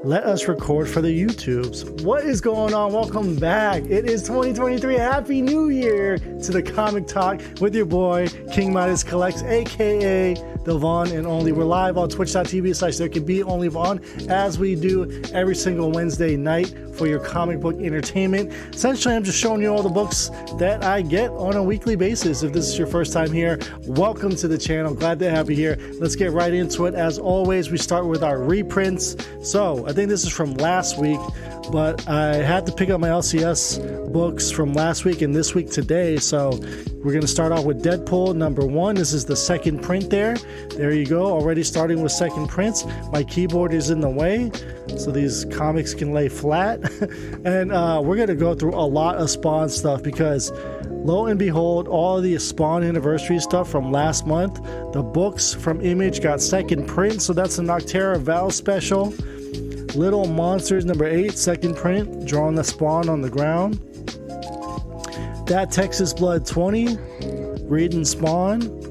let us record for the YouTubes. What is going on? Welcome back. It is 2023. Happy New Year to the Comic Talk with your boy, King Midas Collects, aka the Vaughn and Only. We're live on twitch.tv/therecanbeonlyvaughn as we do every single Wednesday night for your comic book entertainment. Essentially, I'm just showing you all the books that I get on a weekly basis. If this is your first time here, welcome to the channel. Glad to have you here. Let's get right into it. As always, we start with our reprints. So I think this is from last week, but I had to pick up my LCS books from last week and this week today. So we're going to start off with Deadpool #1. This is the second print there. There you go. Already starting with second prints. My keyboard is in the way, so these comics can lay flat. And we're going to go through a lot of Spawn stuff because lo and behold, all of the Spawn anniversary stuff from last month, the books from Image got second print. So that's the Noctera Val special. Little Monsters #8, second print, drawing the Spawn on the ground. That Texas Blood 20, reading Spawn.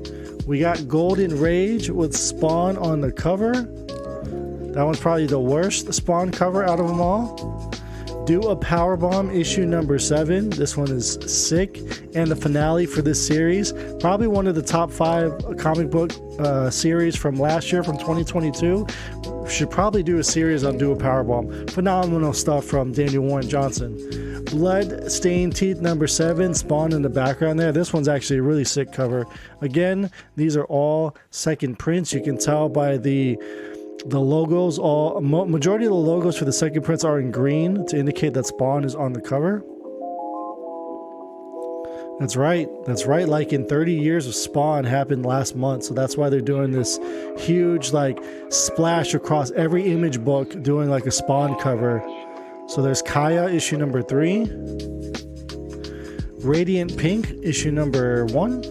We got Golden Rage with Spawn on the cover. That one's probably the worst Spawn cover out of them all. Do a Powerbomb issue #7. This one is sick. And the finale for this series, probably one of the top 5 comic book series from last year, from 2022. Should probably do a series on Do a Powerbomb. Phenomenal stuff from Daniel Warren Johnson. Blood Stained Teeth #7, Spawn in the background there. This one's actually a really sick cover. Again, these are all second prints. You can tell by the logos. Majority of the logos for the second prints are in green to indicate that Spawn is on the cover. That's right. Like in 30 years of Spawn happened last month, so that's why they're doing this huge like splash across every Image book, doing like a Spawn cover. So there's Kaya issue #3, Radiant Pink issue #1,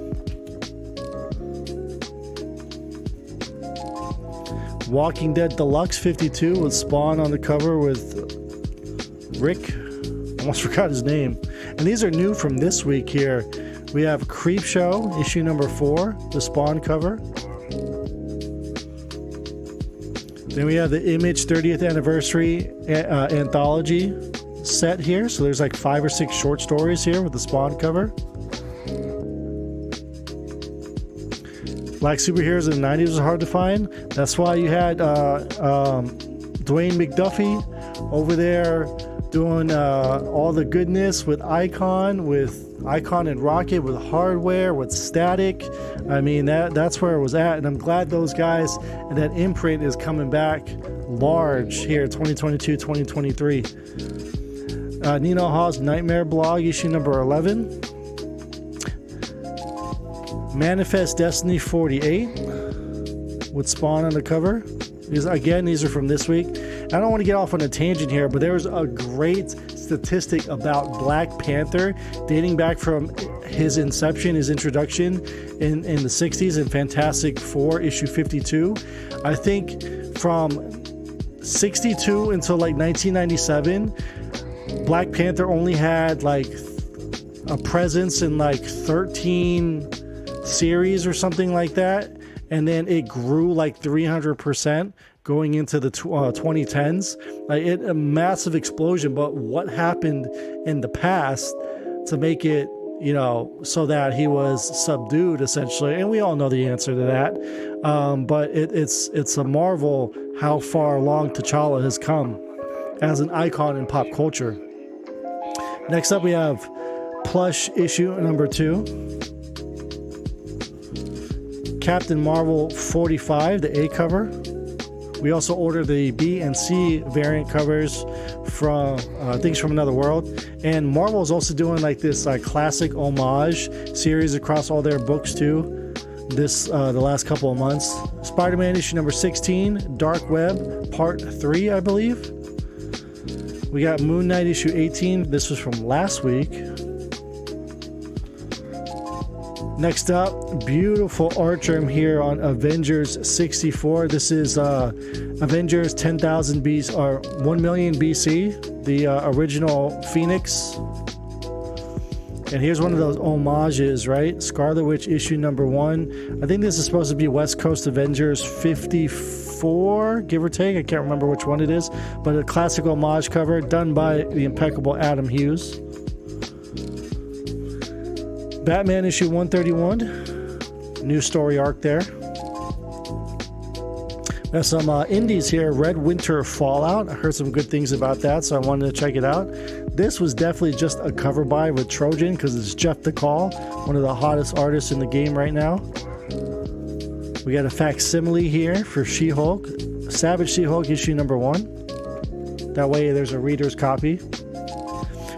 Walking Dead Deluxe 52 with Spawn on the cover with Rick. Almost forgot his name. And these are new from this week here. We have Creepshow issue #4, the Spawn cover. Then we have the Image 30th anniversary anthology set here. So there's like 5 or 6 short stories here with the Spawn cover. Black superheroes in the 90s was hard to find. That's why you had Dwayne McDuffie over there doing all the goodness with Icon and Rocket, with Hardware, with Static. I mean, that's where it was at, and I'm glad those guys and that imprint is coming back large here, 2022, 2023. Nino Hawes Nightmare Blog issue #11. Manifest Destiny 48 with Spawn on the cover. These are from this week. I don't want to get off on a tangent here, but there was a great statistic about Black Panther dating back from his inception, his introduction in the 60s in Fantastic Four issue 52. I think from 62 until like 1997, Black Panther only had like a presence in like 13 series or something like that, and then it grew like 300% going into the 2010s. A massive explosion. But what happened in the past to make it, so that he was subdued essentially? And we all know the answer to that. But it's a marvel how far along T'Challa has come as an icon in pop culture. Next up, we have Plush issue #2. Captain Marvel 45, the A cover. We also ordered the B and C variant covers from Things from Another World. And Marvel is also doing like this classic homage series across all their books too. The last couple of months. Spider-Man issue #16, Dark Web Part 3, I believe. We got Moon Knight issue 18. This was from last week. Next up, beautiful art trim here on Avengers 64. This is Avengers 10,000 BC or 1 million BC, the original Phoenix. And here's one of those homages, right? Scarlet Witch issue #1. I think this is supposed to be West Coast Avengers 54 4, give or take. I can't remember which one it is, but a classic homage cover done by the impeccable Adam Hughes. Batman issue 131, new story arc there. There's some indies here. Red Winter Fallout. I heard some good things about that, so I wanted to check it out. This was definitely just a cover by with Trojan because it's Jeff DeCall, one of the hottest artists in the game right now. We got a facsimile here for She-Hulk. Savage She-Hulk issue number 1. That way there's a reader's copy.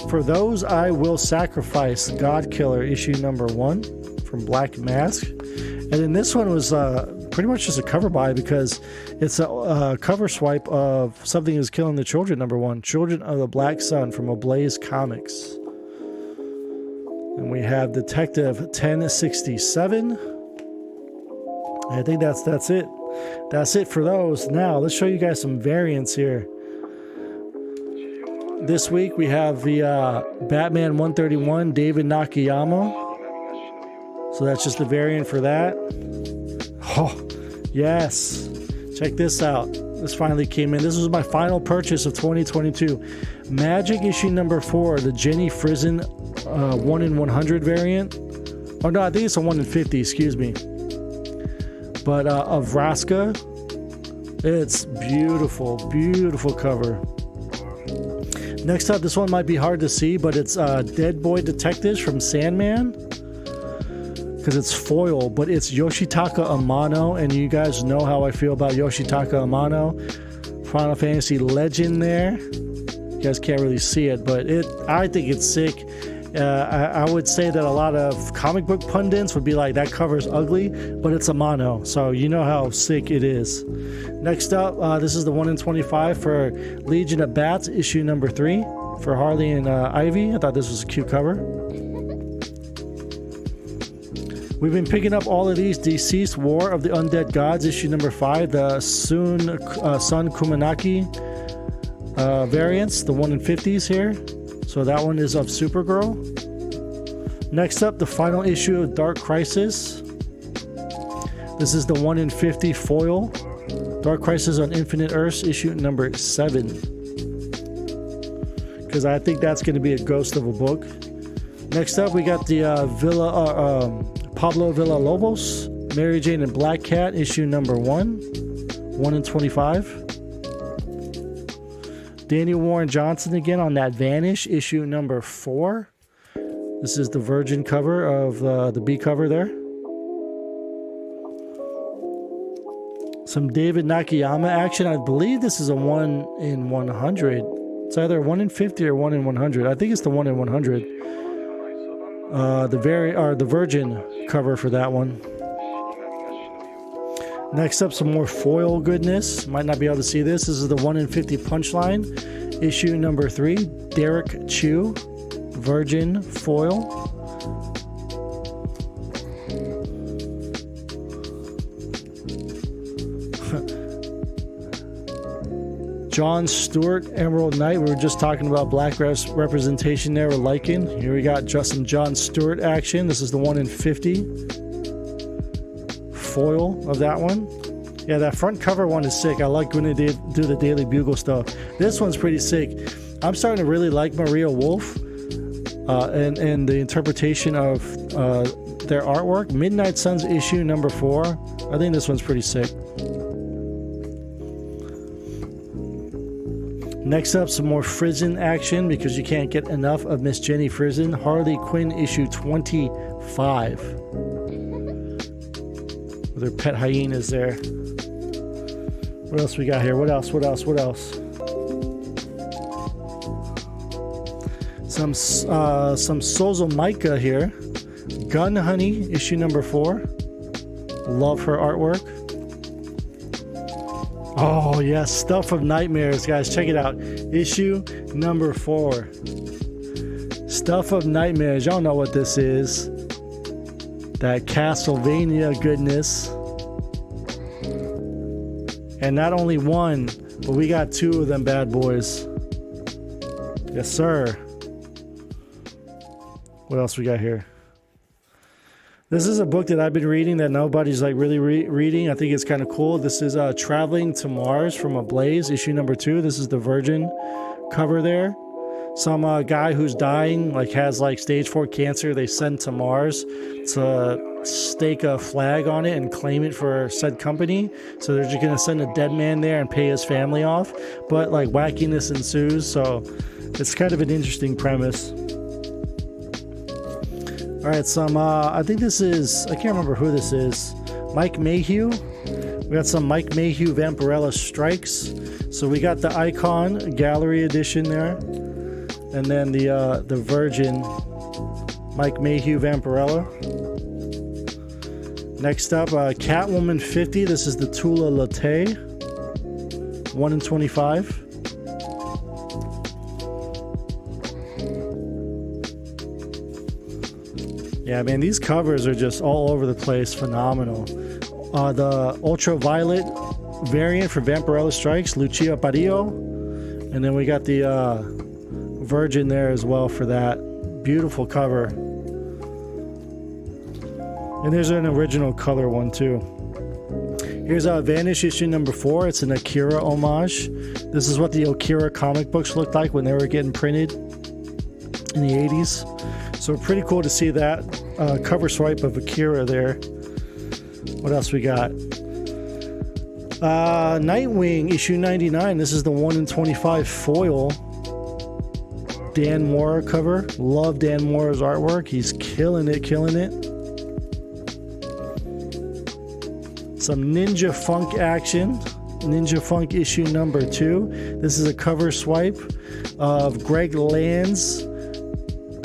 For Those I Will Sacrifice, God Killer issue number 1 from Black Mask. And then this one was pretty much just a cover by because it's a cover swipe of Something Is Killing the Children number 1, Children of the Black Sun from Ablaze Comics. And we have Detective 1067. I think that's it. That's it for those. Now let's show you guys some variants here. This week we have the Batman 131 David Nakayama. So that's just the variant for that. Oh, yes. Check this out. This finally came in. This was my final purchase of 2022. Magic issue number 4, the Jenny Frison 1 in 100 variant. Oh, no, I think it's a 1 in 50, excuse me. But of Vraska. It's beautiful, beautiful cover. Next up, this one might be hard to see, but it's Dead Boy Detectives from Sandman. Because it's foil, but it's Yoshitaka Amano, and you guys know how I feel about Yoshitaka Amano. Final Fantasy Legend there. You guys can't really see it, but I think it's sick. I would say that a lot of comic book pundits would be like, that cover's ugly, but it's Amano, so you know how sick it is. Next up, this is the 1 in 25 for Legion of Bats, issue number 3 for Harley and Ivy. I thought this was a cute cover. We've been picking up all of these. Deceased War of the Undead Gods, issue number 5, the Sun Kumanaki variants, the 1 in 50s here. So that one is of Supergirl. Next up, the final issue of Dark Crisis. This is the 1 in 50 foil. Dark Crisis on Infinite Earths, issue number 7. Because I think that's going to be a ghost of a book. Next up, we got the Pablo Villalobos, Mary Jane and Black Cat, issue number 1 in 25. Daniel Warren Johnson again on that Vanish, issue number 4. This is the Virgin cover of the B cover there. Some David Nakayama action. I believe this is a 1 in 100. It's either 1 in 50 or 1 in 100. I think it's the 1 in 100. The Virgin cover for that one. Next up, some more foil goodness. Might not be able to see this. This is the 1 in 50 Punchline, issue number 3. Derek Chu, Virgin foil. John Stewart, Emerald Knight. We were just talking about black representation there with Lycan. Here we got just some John Stewart action. This is the 1 in 50 foil of that one. Yeah, that front cover one is sick. I like when they do the Daily Bugle stuff. This one's pretty sick. I'm starting to really like Maria Wolf and the interpretation of their artwork. Midnight Suns issue number 4. I think this one's pretty sick. Next up, some more Frison action because you can't get enough of Miss Jenny Frison. Harley Quinn issue 25. With her pet hyenas there. What else we got here? What else? Some Sozomaika here. Gun Honey issue number 4. Love her artwork. Oh, yes. Stuff of Nightmares, guys. Check it out. Issue number 4. Stuff of Nightmares. Y'all know what this is. That Castlevania goodness. And not only one, but we got 2 of them bad boys. Yes, sir. What else we got here? This is a book that I've been reading that nobody's like really reading. I think it's kind of cool. This is Traveling to Mars from Ablaze, issue number 2. This is the Virgin cover there. Some guy who's dying, like has like stage 4 cancer, they send to Mars to stake a flag on it and claim it for said company. So they're just gonna send a dead man there and pay his family off. But like wackiness ensues, so it's kind of an interesting premise. All right, some I think this is, I can't remember who this is. Mike Mayhew. We got some Mike Mayhew Vampirella Strikes. So we got the Icon Gallery Edition there. And then the Virgin Mike Mayhew Vampirella. Next up, Catwoman 50. This is the Tula Latte. 1 in 25. Yeah, man, these covers are just all over the place. Phenomenal. The Ultraviolet variant for Vampirella Strikes, Lucia Parillo. And then we got the Virgin there as well for that. Beautiful cover. And there's an original color one too. Here's Vanish issue number 4. It's an Akira homage. This is what the Akira comic books looked like when they were getting printed in the 80s. So pretty cool to see that cover swipe of Akira there. What else we got? Nightwing issue 99. This is the 1 in 25 foil Dan Mora cover. Love Dan Mora's artwork. He's killing it, killing it. Some Ninja Funk action. Ninja Funk issue number 2. This is a cover swipe of Greg Land's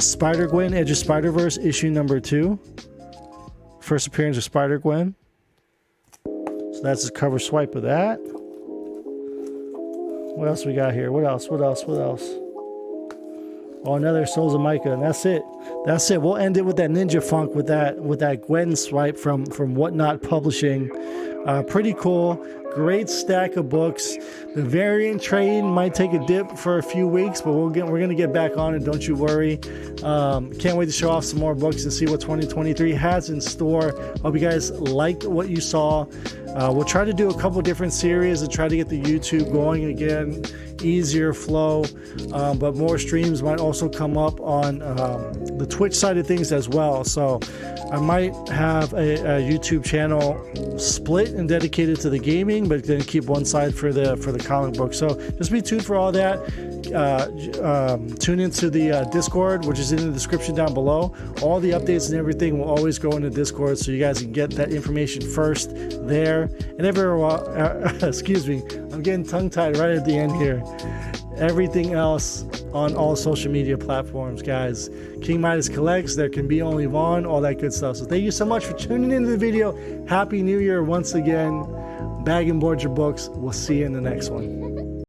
Spider-Gwen Edge of Spider-Verse issue number 2. First appearance of Spider-Gwen. So that's a cover swipe of that. What else we got here? What else? Oh, another Souls of Micah, and that's it. That's it. We'll end it with that Ninja Funk with that Gwen swipe from Whatnot Publishing. Pretty cool. Great stack of books. The variant trade might take a dip for a few weeks, but we're gonna get back on it. Don't you worry. Can't wait to show off some more books and see what 2023 has in store. Hope you guys liked what you saw. We'll try to do a couple different series and try to get the YouTube going again, easier flow, but more streams might also come up on the Twitch side of things as well. So I might have a YouTube channel split and dedicated to the gaming, but then keep one side for the comic book. So just be tuned for all that. Tune into the Discord, which is in the description down below. All the updates and everything will always go into Discord, so you guys can get that information first there. And excuse me, I'm getting tongue-tied right at the end here. Everything else on all social media platforms, guys. King Midas Collects, There Can Be Only Vaughn, all that good stuff. So thank you so much for tuning into the video. Happy New Year once again. Bag and board your books. We'll see you in the next one.